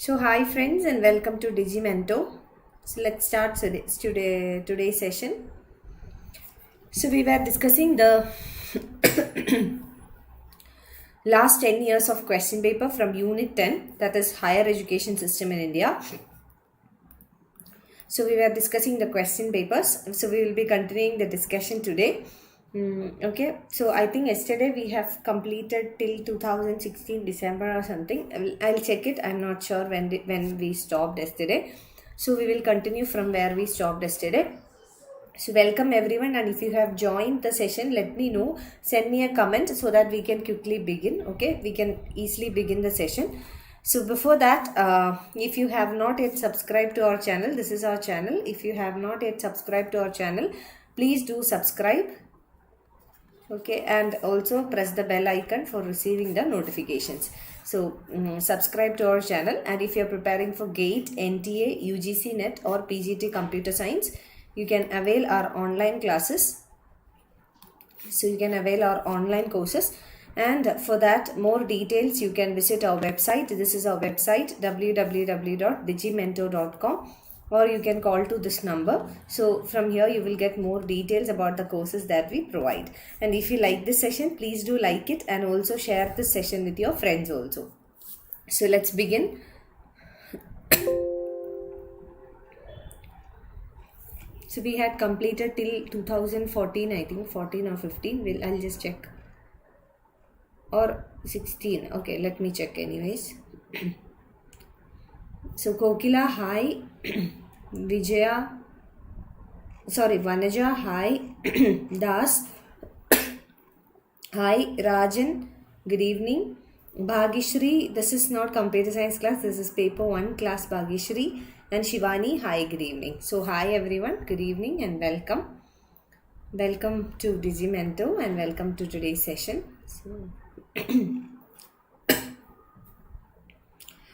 So hi friends and welcome to Digimento. So let's start today's session. So we were discussing the last 10 years of question paper from Unit 10, that is Higher Education System in India. So we were discussing the question papers. So we will be continuing the discussion today. Okay, so I think yesterday we have completed till 2016 December or something. I'll check it. I'm not sure when we stopped yesterday. So we will continue from where we stopped yesterday. So welcome everyone, and if you have joined the session, let me know. Send me a comment so that we can quickly begin. Okay, we can easily begin the session. So before that, if you have not yet subscribed to our channel, this is our channel. If you have not yet subscribed to our channel, please do subscribe. Okay, and also press the bell icon for receiving the notifications. So subscribe to our channel, and if you are preparing for GATE, NTA, UGC NET or PGT Computer Science, you can avail our online classes. So you can avail our online courses, and for that more details you can visit our website. This is our website www.digimento.com, or you can call to this number. So from here you will get more details about the courses that we provide. And if you like this session, please do like it and also share this session with your friends also. So let's begin. So we had completed till 2014, I think 14 or 15. I'll just check. Or 16. Okay, let me check anyways. So Kokila, hi. Vanaja, hi. Das, hi. Rajan, good evening. Bhagishri, this is not computer science class, this is paper 1 class Bhagishri. And Shivani, hi, good evening. So hi everyone, good evening and welcome. Welcome to Digimento and welcome to today's session. So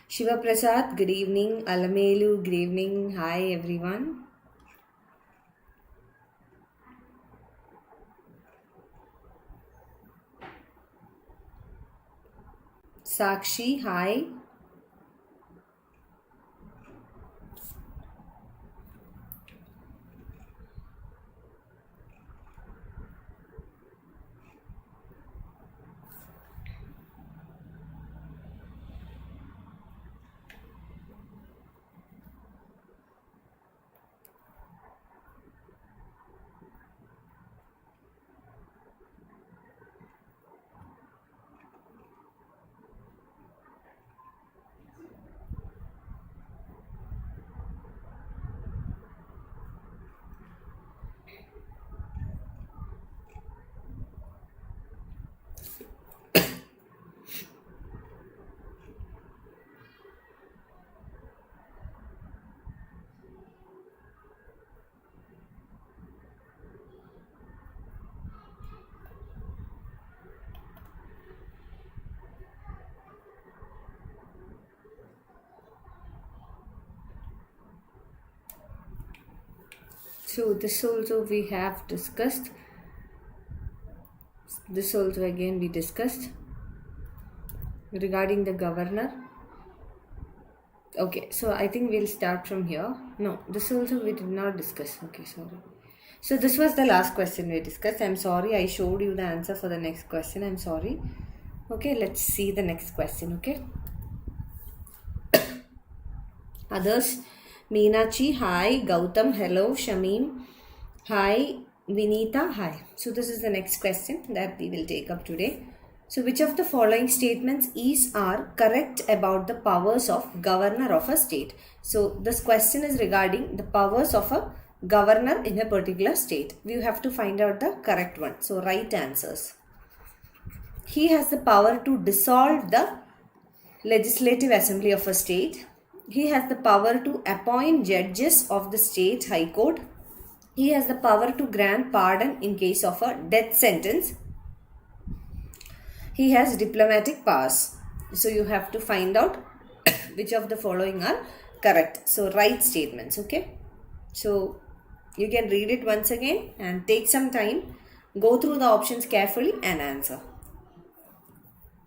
Shiva Prasad, good evening. Alamelu, good evening. Hi everyone. Sakshi, hi. So this also we have discussed. This also again we discussed regarding the governor. Okay, so I think we'll start from here. No, this also we did not discuss. Okay, sorry. So this was the last question we discussed. I'm sorry, I showed you the answer for the next question. I'm sorry. Okay, let's see the next question. Okay. Others, Meenachi, hi. Gautam, hello. Shamim, hi. Vinita, hi. So this is the next question that we will take up today. So which of the following statements are correct about the powers of governor of a state? So this question is regarding the powers of a governor in a particular state. We have to find out the correct one. So right answers. He has the power to dissolve the legislative assembly of a state. He has the power to appoint judges of the state high court. He has the power to grant pardon in case of a death sentence. He has diplomatic powers. So you have to find out which of the following are correct. So right statements, okay. So you can read it once again and take some time. Go through the options carefully and answer.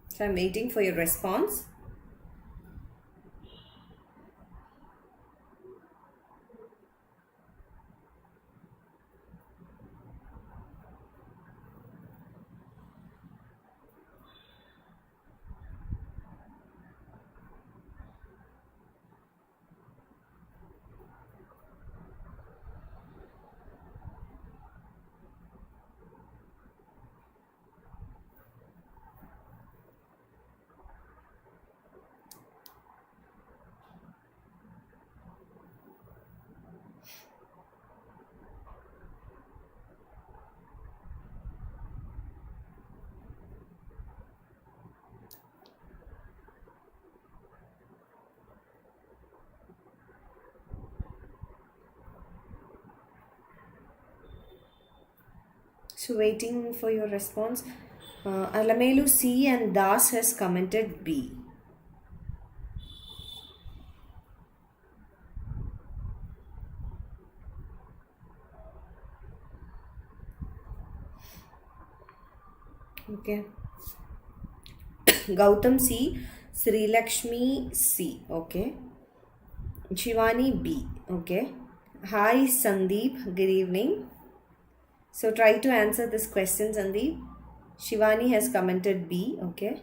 So I'm waiting for your response. So waiting for your response. Alamelu C and Das has commented B. Okay. Gautam C, Sri Lakshmi C. Okay. Shivani B. Okay. Hi Sandeep. Good evening. So try to answer this question, Sandeep. Shivani has commented B. Okay.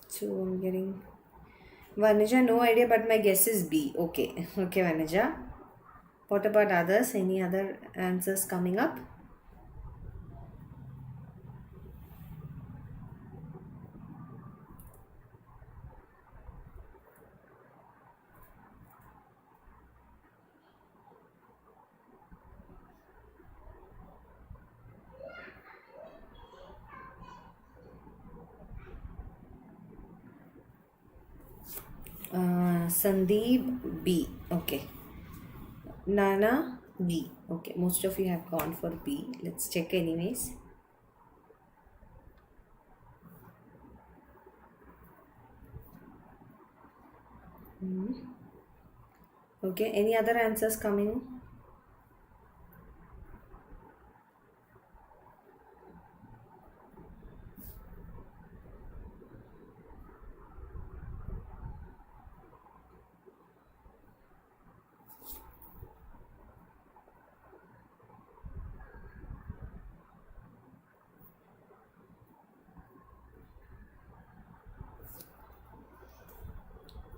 So I'm getting Vanuja, no idea, but my guess is B. Okay. Okay, Vanuja. What about others? Any other answers coming up? Sandeep B. Okay. Nana B. Okay. Most of you have gone for B. Let's check anyways. Okay. Any other answers coming?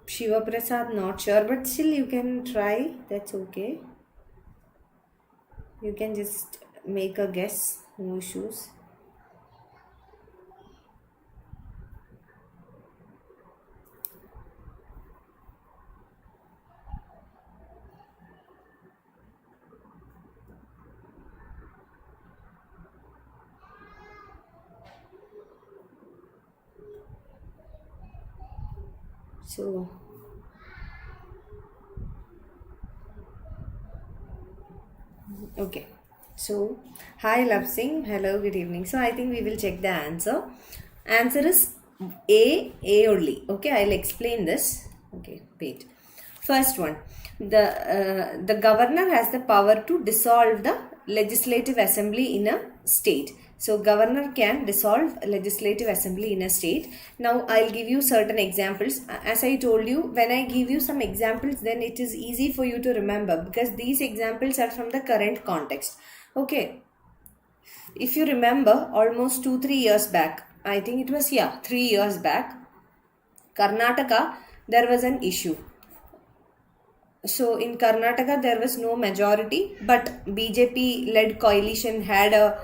Shiva Prasad, not sure, but still you can try. That's okay. You can just make a guess. No issues. So okay. So hi Love Singh. Hello, good evening. So I think we will check the answer. Answer is A only. Okay, I'll explain this. Okay, wait. First one, the governor has the power to dissolve the legislative assembly in a state. So governor can dissolve legislative assembly in a state. Now I'll give you certain examples. As I told you, when I give you some examples, then it is easy for you to remember because these examples are from the current context. Okay. If you remember, almost 2-3 years back, I think it was 3 years back, Karnataka, there was an issue. So in Karnataka, there was no majority, but BJP-led coalition had a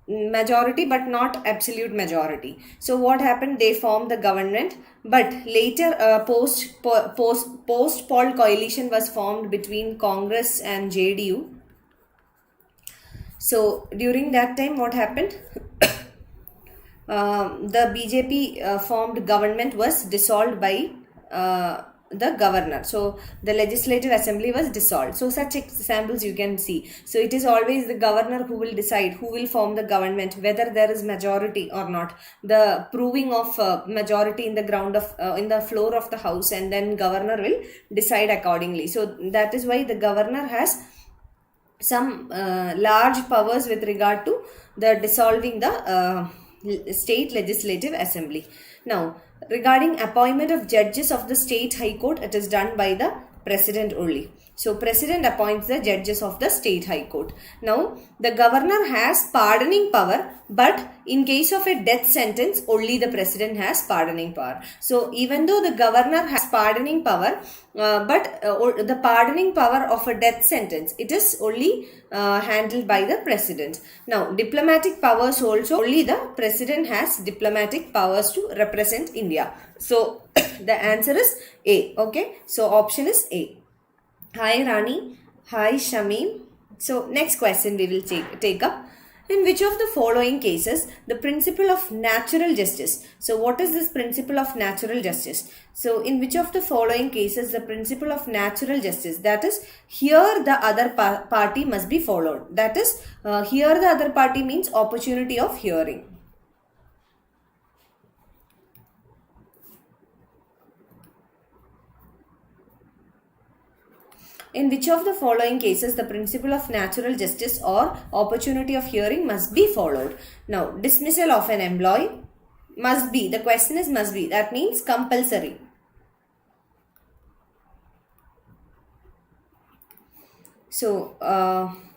majority, but not absolute majority. So what happened? They formed the government, but later post-poll coalition was formed between Congress and JDU. So during that time, what happened? The BJP formed government was dissolved by the governor. So the legislative assembly was dissolved. So such examples you can see. So it is always the governor who will decide who will form the government, whether there is majority or not. The proving of majority in the ground of in the floor of the house, and then governor will decide accordingly. So that is why the governor has some large powers with regard to the dissolving the state legislative assembly. Now, regarding appointment of judges of the state high court, it is done by the president only. So, president appoints the judges of the state high court. Now, the governor has pardoning power, but in case of a death sentence, only the president has pardoning power. So even though the governor has pardoning power, but the pardoning power of a death sentence, it is only handled by the president. Now, diplomatic powers also, only the president has diplomatic powers to represent India. So the answer is A. Okay, so option is A. Hi Rani. Hi Shamim. So next question we will take up. In which of the following cases the principle of natural justice? So what is this principle of natural justice? So in which of the following cases the principle of natural justice, that is, here the other party must be followed. That is, here the other party means opportunity of hearing. In which of the following cases the principle of natural justice or opportunity of hearing must be followed? Now, dismissal of an employee must be. The question is must be. That means compulsory. So,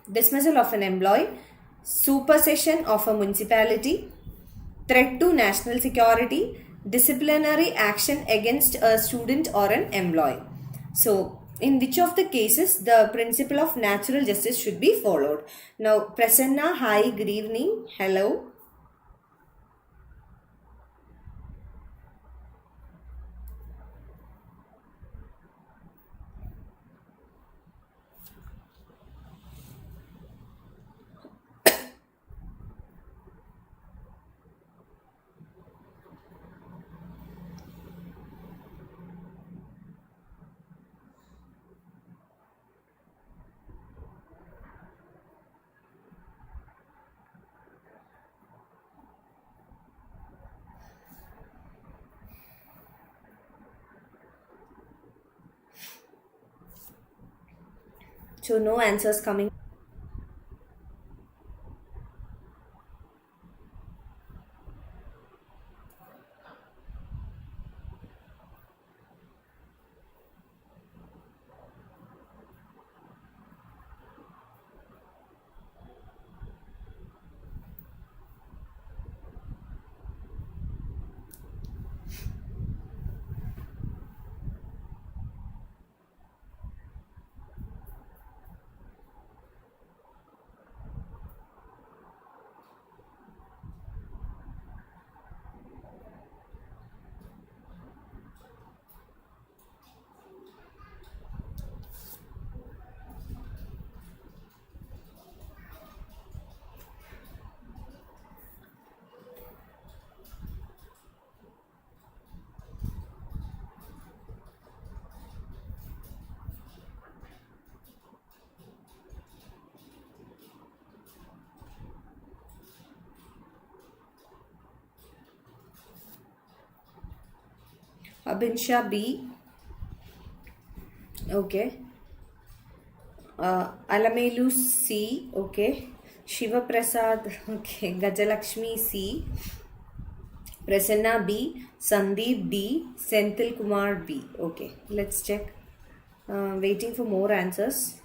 dismissal of an employee, supersession of a municipality, threat to national security, disciplinary action against a student or an employee. So, in which of the cases the principle of natural justice should be followed? Now, Prasanna, hi, good evening. Hello. So no answers coming. Abinsha B. Okay. Alamelu C. Okay. Shiva Prasad. Okay. Gajalakshmi C. Prasanna B. Sandeep D. Senthil Kumar B. Okay. Let's check. Waiting for more answers.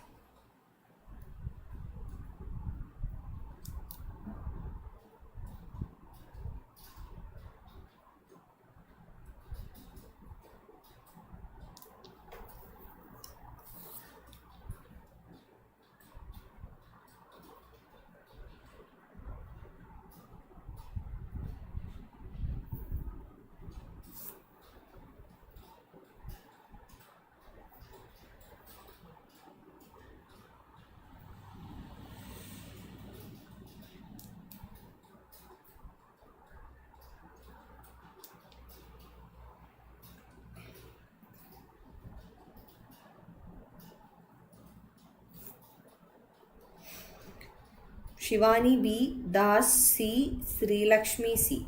Shivani B, Das C, Sri Lakshmi C.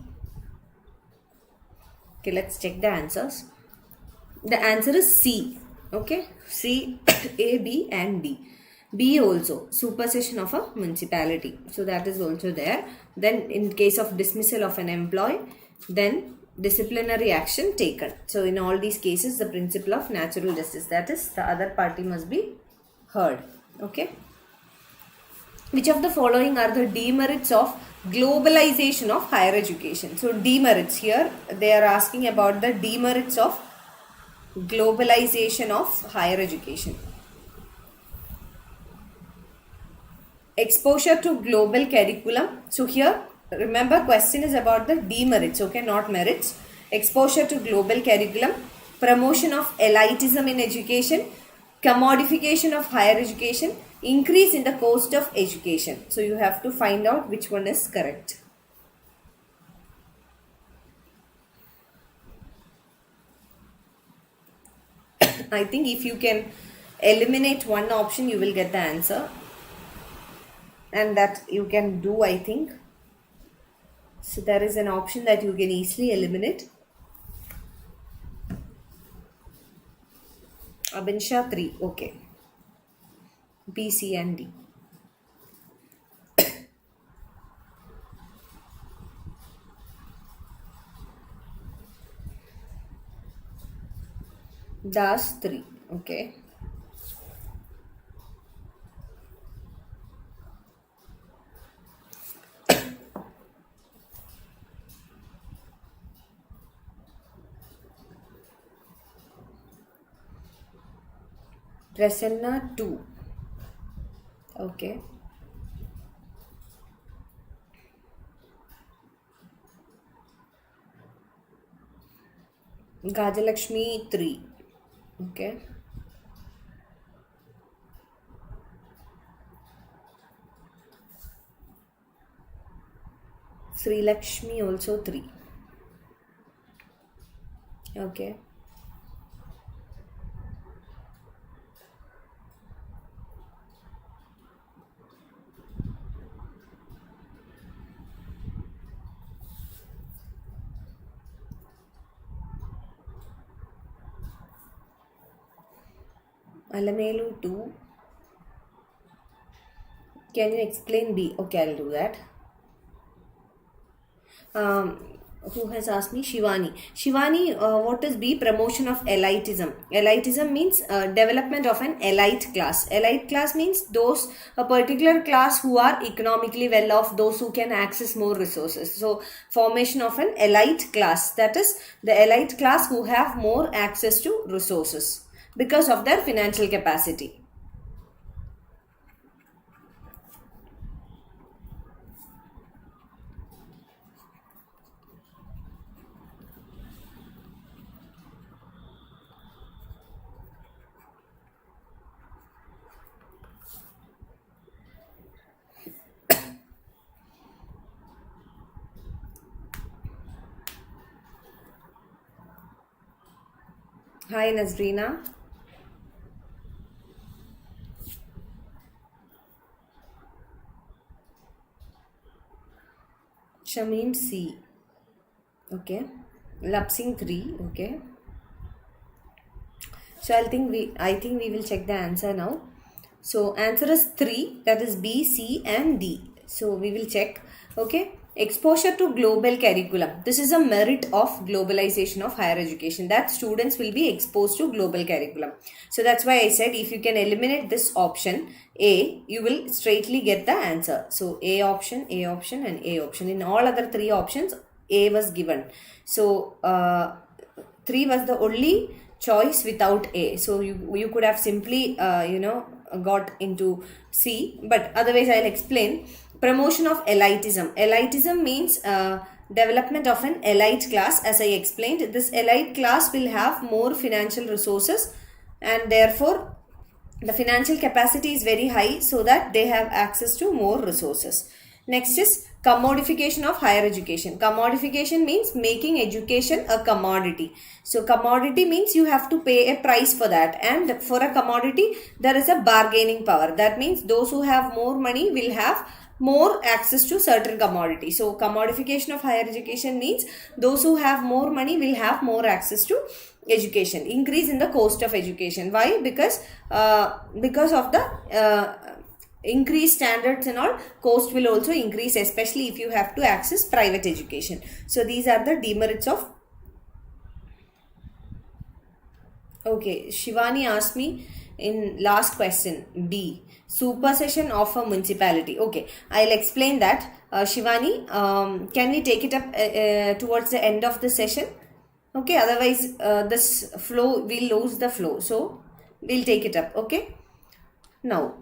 Okay, let's check the answers. The answer is C. Okay, C, A, B and D. B also, supersession of a municipality. So that is also there. Then in case of dismissal of an employee, then disciplinary action taken. So in all these cases, the principle of natural justice, that is the other party must be heard. Okay. Which of the following are the demerits of globalization of higher education? So demerits, here they are asking about the demerits of globalization of higher education. Exposure to global curriculum. So here remember, question is about the demerits, okay, not merits. Exposure to global curriculum, promotion of elitism in education, commodification of higher education, increase in the cost of education. So you have to find out which one is correct. I think if you can eliminate one option, you will get the answer. And that you can do, I think. So there is an option that you can easily eliminate. Abinsha 3, okay. B, C and D. Das 3, okay. Prasanna 2, okay. Gajalakshmi 3, okay. Sri Lakshmi also 3, okay. Alamelu 2. Can you explain B? Okay, I'll do that. Who has asked me? Shivani. Shivani, what is B? Promotion of elitism. Elitism means development of an elite class. Elite class means those, a particular class who are economically well off, those who can access more resources. So formation of an elite class, that is the elite class who have more access to resources because of their financial capacity. Hi Nazrina. Shamim C. Okay. Lapsing 3. Okay. So I think we will check the answer now. So answer is 3, that is B, C and D. So we will check. Okay. Exposure to global curriculum. This is a merit of globalization of higher education, that students will be exposed to global curriculum. So that's why I said if you can eliminate this option A, you will straightly get the answer. So A option and A option. In all other 3 options, A was given. So 3 was the only choice without A. So you could have simply got into C, but otherwise I'll explain. Promotion of elitism. Elitism means development of an elite class. As I explained, this elite class will have more financial resources and therefore the financial capacity is very high, so that they have access to more resources. Next is commodification of higher education. Commodification means making education a commodity. So commodity means you have to pay a price for that, and for a commodity there is a bargaining power. That means those who have more money will have more access to certain commodities. So commodification of higher education means those who have more money will have more access to education. Increase in the cost of education. Why? Because of the increased standards and all, cost will also increase, especially if you have to access private education. So these are the demerits of. Okay, Shivani asked me, in last question B, supersession of a municipality. Okay, I'll explain that. Shivani, can we take it up towards the end of the session? Okay, otherwise this flow, we'll lose the flow. So we'll take it up. Okay. Now,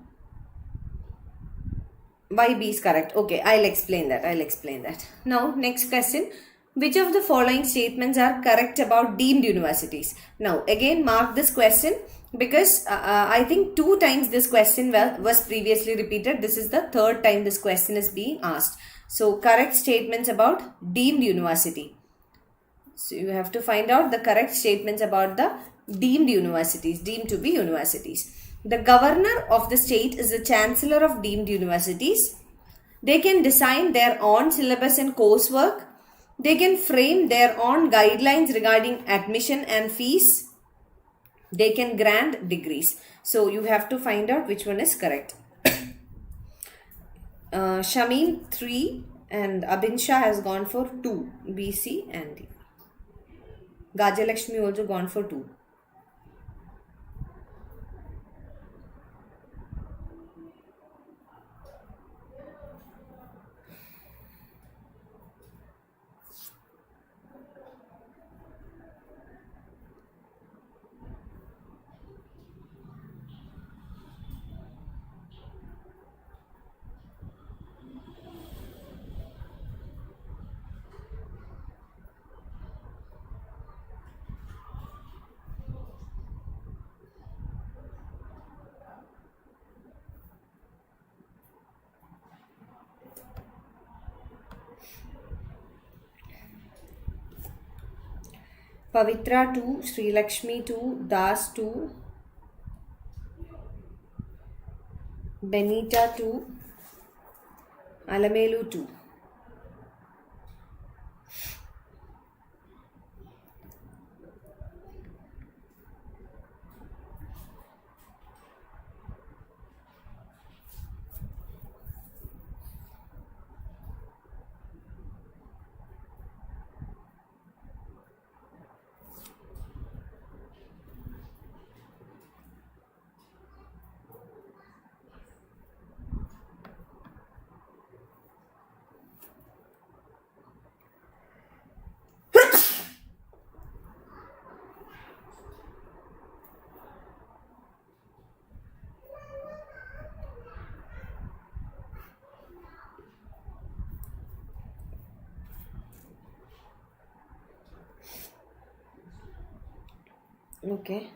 why B is correct? Okay, I'll explain that. Now, next question. Which of the following statements are correct about deemed universities? Now, again, mark this question because I think 2 times this question was previously repeated. This is the 3rd time this question is being asked. So, correct statements about deemed university. So, you have to find out the correct statements about the deemed universities, deemed to be universities. The governor of the state is the chancellor of deemed universities. They can design their own syllabus and coursework. They can frame their own guidelines regarding admission and fees. They can grant degrees. So you have to find out which one is correct. Shameen 3 and Abinsha has gone for 2. B, C and D. Gajalakshmi also gone for 2. Pavitra 2, Sri Lakshmi 2, Das 2, Benita 2, Alamelu 2. Okay.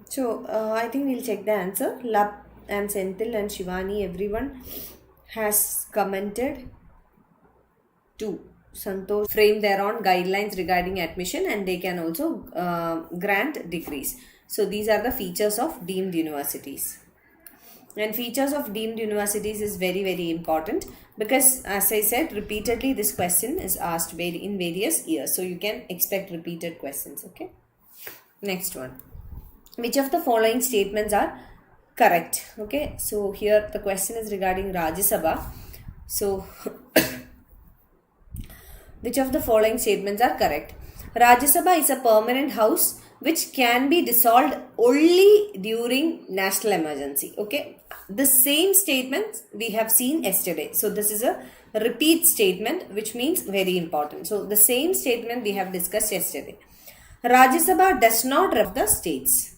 So, I think we'll check the answer. Lab and Senthil and Shivani, everyone has commented to Santosh frame their own guidelines regarding admission and they can also grant degrees. So, these are the features of deemed universities. And features of deemed universities is very, very important because as I said repeatedly this question is asked in various years. So you can expect repeated questions. Okay. Next one. Which of the following statements are correct? Okay. So here the question is regarding Rajya Sabha. So which of the following statements are correct? Rajya Sabha is a permanent house which can be dissolved only during national emergency. Okay. The same statement we have seen yesterday. So this is a repeat statement which means very important. So the same statement we have discussed yesterday. Rajya Sabha does not represent the states.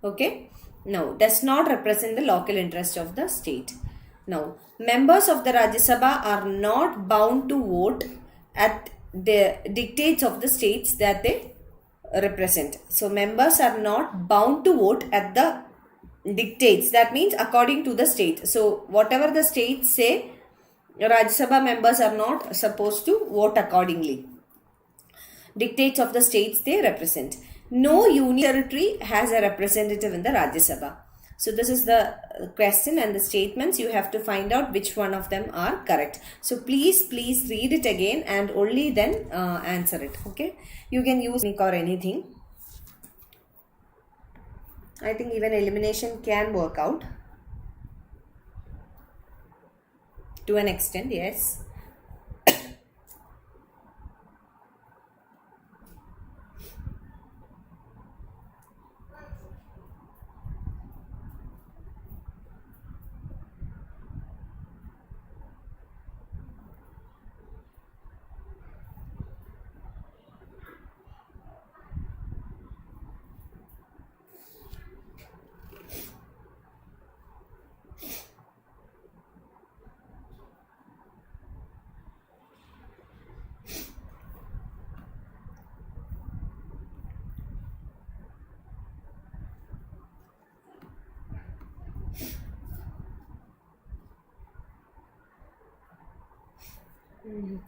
Okay. Now does not represent the local interest of the state. Now members of the Rajya Sabha are not bound to vote at the dictates of the states that they represent. So members are not bound to vote at the dictates. That means according to the state. So whatever the states say, Rajya Sabha members are not supposed to vote accordingly. Dictates of the states they represent. No union territory has a representative in the Rajya Sabha. So this is the question and the statements. You have to find out which one of them are correct. So please read it again and only then answer it. Okay. You can use Nick or anything. I think even elimination can work out. To an extent, yes.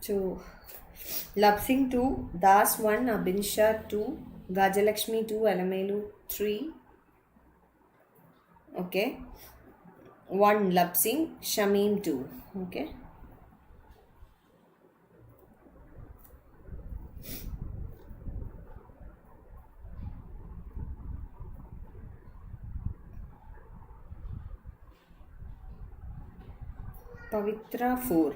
So, Lapsing 2, Das 1, Abinsha 2, Gajalakshmi 2, Alamelu 3. Okay. 1 Lapsing, Shamim 2. Okay. Pavitra 4.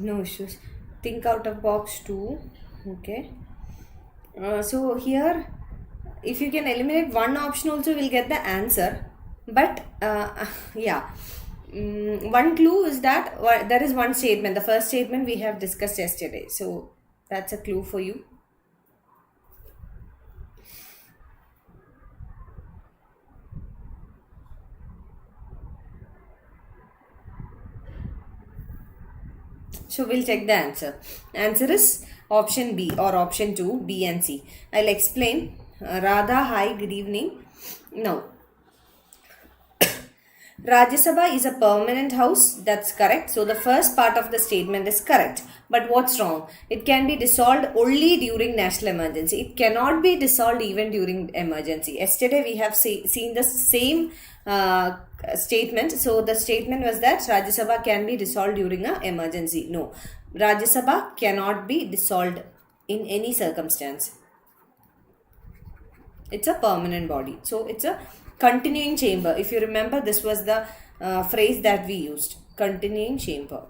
No issues. Think out of box 2. Okay. So here, if you can eliminate one option also, we'll get the answer. But yeah. One clue is that there is one statement. The first statement we have discussed yesterday. So that's a clue for you. So we'll check the answer. Answer is option B or option 2, B and C. I'll explain. Radha, hi, good evening. Now, Rajya Sabha is a permanent house. That's correct. So the first part of the statement is correct. But what's wrong? It can be dissolved only during national emergency. It cannot be dissolved even during emergency. Yesterday we have seen the same statement. So the statement was that Rajya Sabha can be dissolved during an emergency. No. Rajya Sabha cannot be dissolved in any circumstance. It's a permanent body. So it's a continuing chamber. If you remember, this was the phrase that we used. Continuing chamber.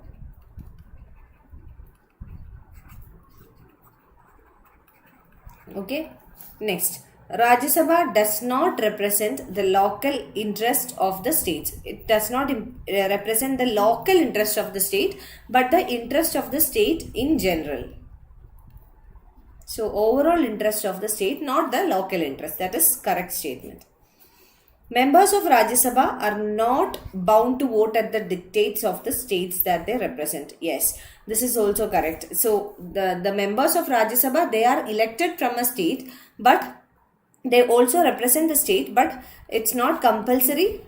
Okay. Next. Rajya Sabha does not represent the local interest of the states. It does not represent the local interest of the state, but the interest of the state in general. So overall interest of the state, not the local interest. That is correct statement. Members of Rajya Sabha are not bound to vote at the dictates of the states that they represent. Yes, this is also correct. So the members of Rajya Sabha, they are elected from a state, but they also represent the state, but it's not compulsory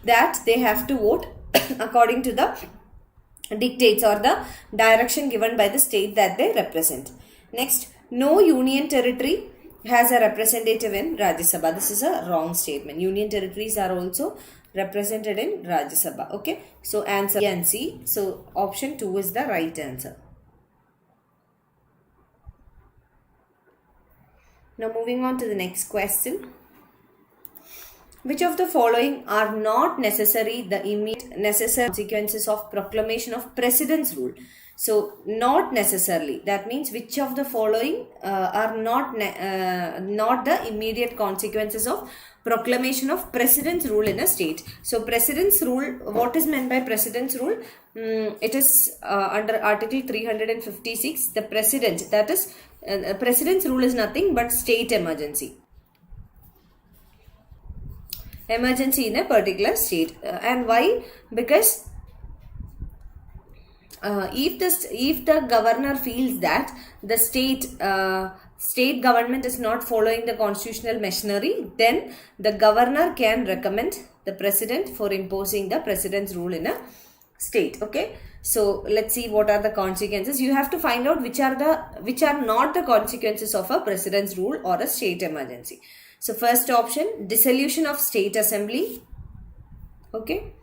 that they have to vote according to the dictates or the direction given by the state that they represent. Next, no union territory has a representative in Rajya Sabha. This is a wrong statement. Union territories are also represented in Rajya Sabha. Okay. So answer B and C. So option 2 is the right answer. Now moving on to the next question. Which of the following are not necessary the immediate necessary consequences of proclamation of President's rule? So not necessarily. That means which of the following are not the immediate consequences of proclamation of President's rule in a state. So President's rule, what is meant by President's rule? It is under Article 356. The President, that is, President's rule is nothing but state emergency. Emergency in a particular state. And why? Because if the governor feels that the state government is not following the constitutional machinery, then the governor can recommend the president for imposing the president's rule in a state. Okay, so let's see what are the consequences. You have to find out which are not the consequences of a president's rule or a state emergency. So first option, dissolution of state assembly. Okay,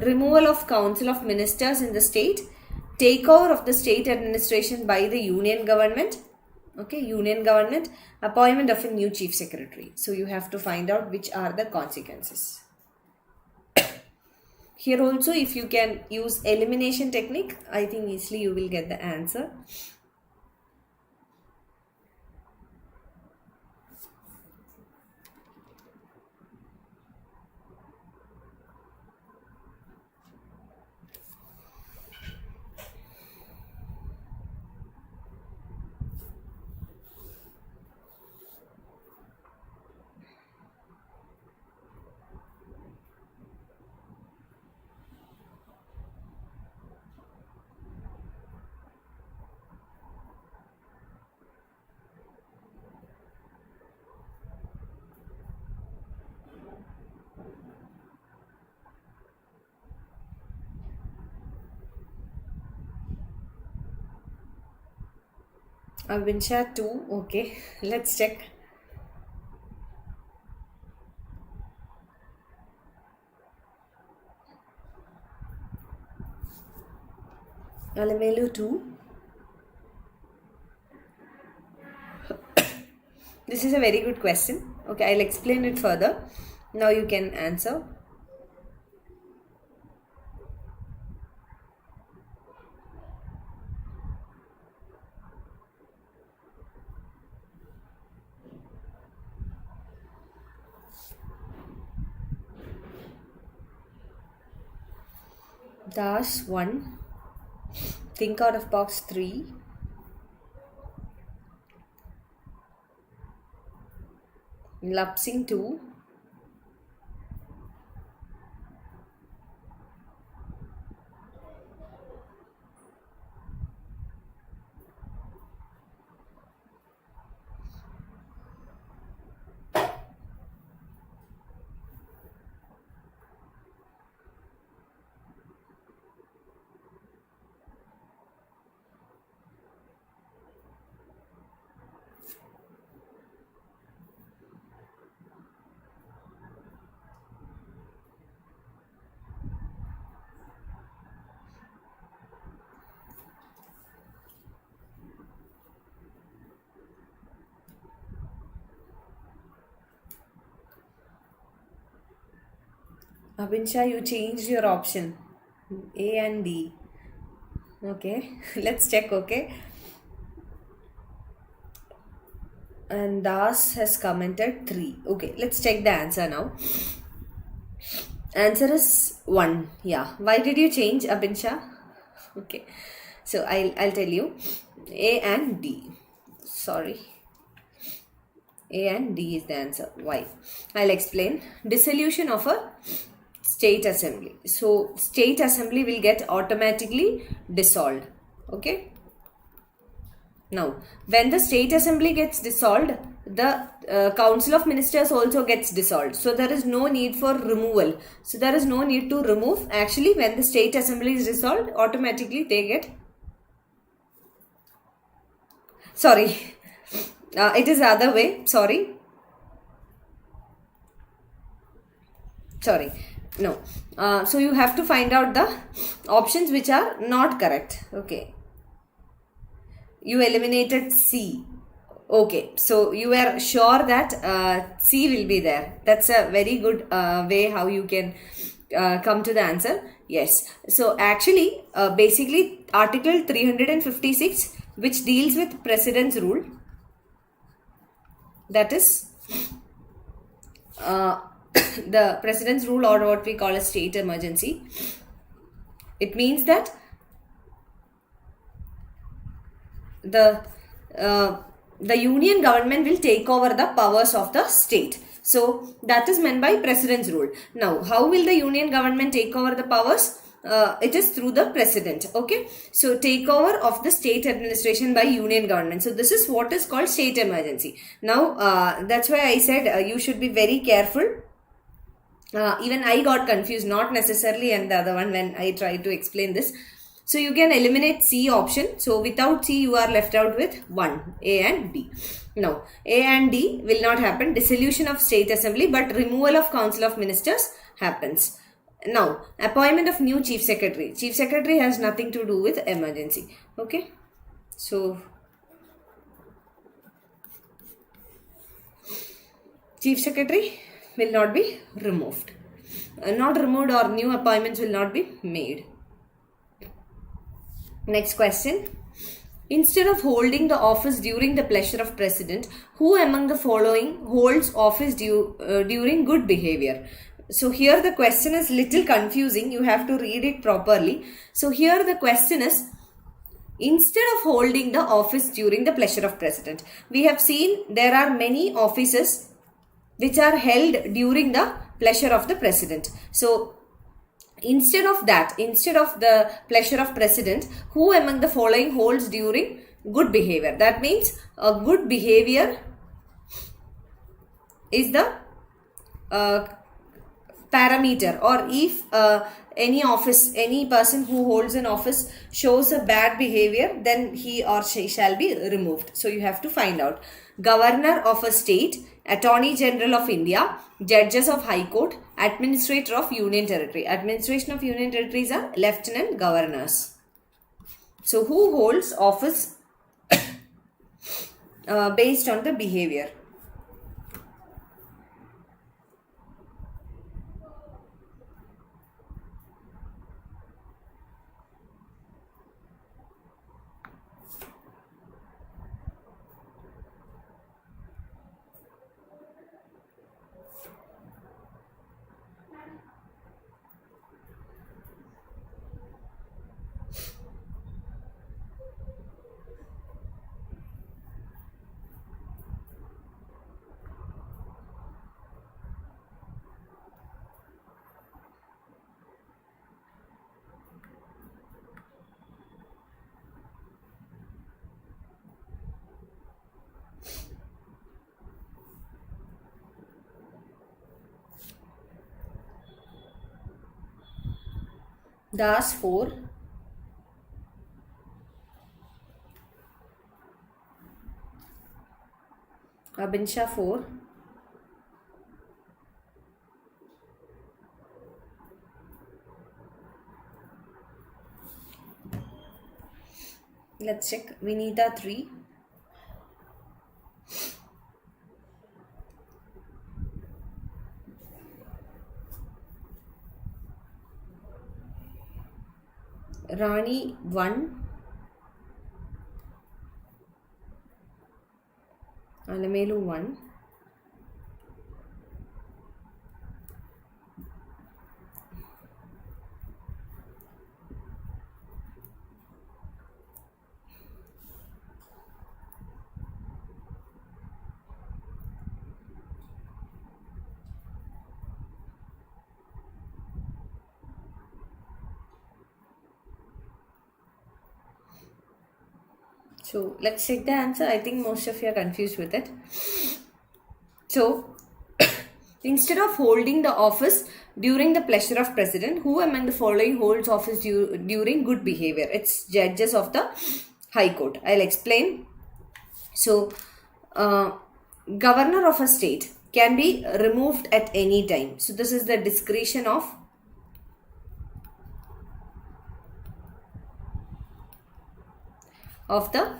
removal of council of ministers in the state, takeover of the state administration by the union government. Okay, union government, appointment of a new chief secretary. So you have to find out which are the consequences. Here also, if you can use elimination technique, I think easily you will get the answer. Avinsha 2. Okay, let's check. Alamelu 2. This is a very good question. Okay, I'll explain it further. Now you can answer. Das 1. Think out of box 3. Lapsing 2. Abinsha, you changed your option. A and D. Okay, let's check. Okay. And Das has commented 3. Okay, let's check the answer now. Answer is 1. Yeah. Why did you change, Abinsha? Okay. So I'll tell you. A and D. Sorry. A and D is the answer. Why? I'll explain. Dissolution of a state assembly. So state assembly will get automatically dissolved. Okay. Now, when the state assembly gets dissolved, the council of ministers also gets dissolved. So there is no need for removal. So there is no need to remove. Actually, when the state assembly is dissolved, automatically they get. Sorry. It is the other way. Sorry. No. So you have to find out the options which are not correct. Okay. You eliminated C. Okay. So you are sure that C will be there. That's a very good way how you can come to the answer. Yes. So actually, basically Article 356, which deals with President's rule. That is the President's rule, or what we call a state emergency. It means that the union government will take over the powers of the state. So that is meant by President's rule. Now, how will the union government take over the powers? It is through the president. Okay. So takeover of the state administration by union government. So this is what is called state emergency. Now, that's why I said you should be very careful. Even I got confused, not necessarily and the other one when I tried to explain this. So you can eliminate C option. So without C, you are left out with 1, A and D. Now, A and D will not happen. Dissolution of state assembly, but removal of council of ministers happens. Now, appointment of new chief secretary. Chief secretary has nothing to do with emergency. Okay. So, chief secretary will not be removed. Not removed, or new appointments will not be made. Next question. Instead of holding the office during the pleasure of president, who among the following holds office during good behavior? So here the question is little confusing. You have to read it properly. So here the question is, instead of holding the office during the pleasure of president, we have seen there are many offices which are held during the pleasure of the president. So instead of the pleasure of president, who among the following holds during good behavior? That means a good behavior is the parameter, or if any person who holds an office shows a bad behavior, then he or she shall be removed. So you have to find out. Governor of a state, Attorney General of India, Judges of High Court, Administrator of Union Territory. Administration of Union Territories are Lieutenant Governors. So who holds office based on the behavior? Das 4, Abinsha 4, let's check, Vinita 3, Rani 1, Alamelu 1, So let's check the answer. I think most of you are confused with it. So instead of holding the office during the pleasure of president, who among the following holds office during good behavior? It's judges of the High Court. I'll explain. So governor of a state can be removed at any time. So this is the discretion of the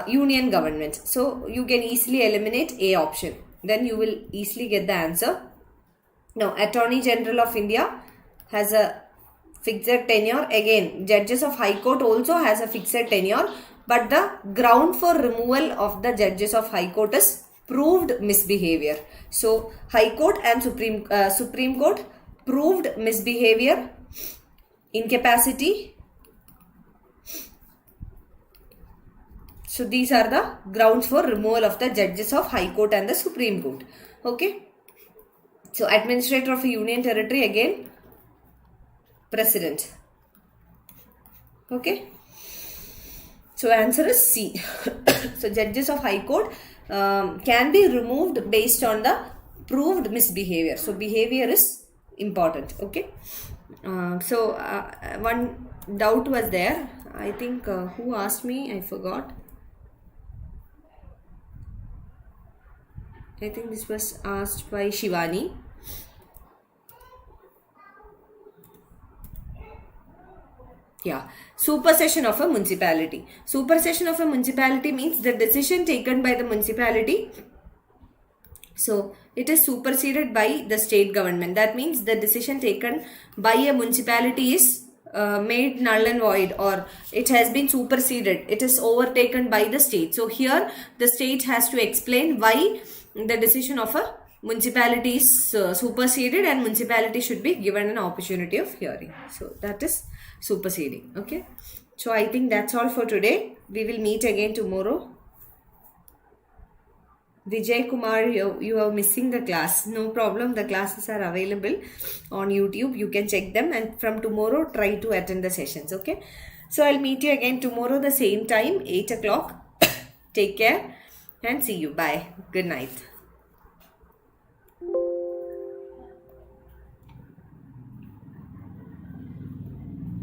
union government. So you can easily eliminate A option. Then you will easily get the answer. Now, Attorney General of India has a fixed tenure. Again, Judges of High Court also has a fixed tenure. But the ground for removal of the Judges of High Court is proved misbehavior. So, High Court and Supreme Court proved misbehavior, incapacity. So these are the grounds for removal of the Judges of High Court and the Supreme Court. Okay. So Administrator of a Union Territory, again President. Okay. So answer is C. So Judges of High Court can be removed based on the proved misbehavior. So behavior is important. Okay. One doubt was there. I think who asked me? I forgot. I think this was asked by Shivani. Yeah, supersession of a municipality. Supersession of a municipality means the decision taken by the municipality. So it is superseded by the state government. That means the decision taken by a municipality is made null and void, or it has been superseded. It is overtaken by the state. So here the state has to explain why the decision of a municipality is superseded, and municipality should be given an opportunity of hearing. So that is superseding. Okay. So I think that's all for today. We will meet again tomorrow. Vijay Kumar, you are missing the class. No problem. The classes are available on YouTube. You can check them, and from tomorrow try to attend the sessions. Okay. So I'll meet you again tomorrow the same time, 8 o'clock. Take care and see you. Bye. Good night.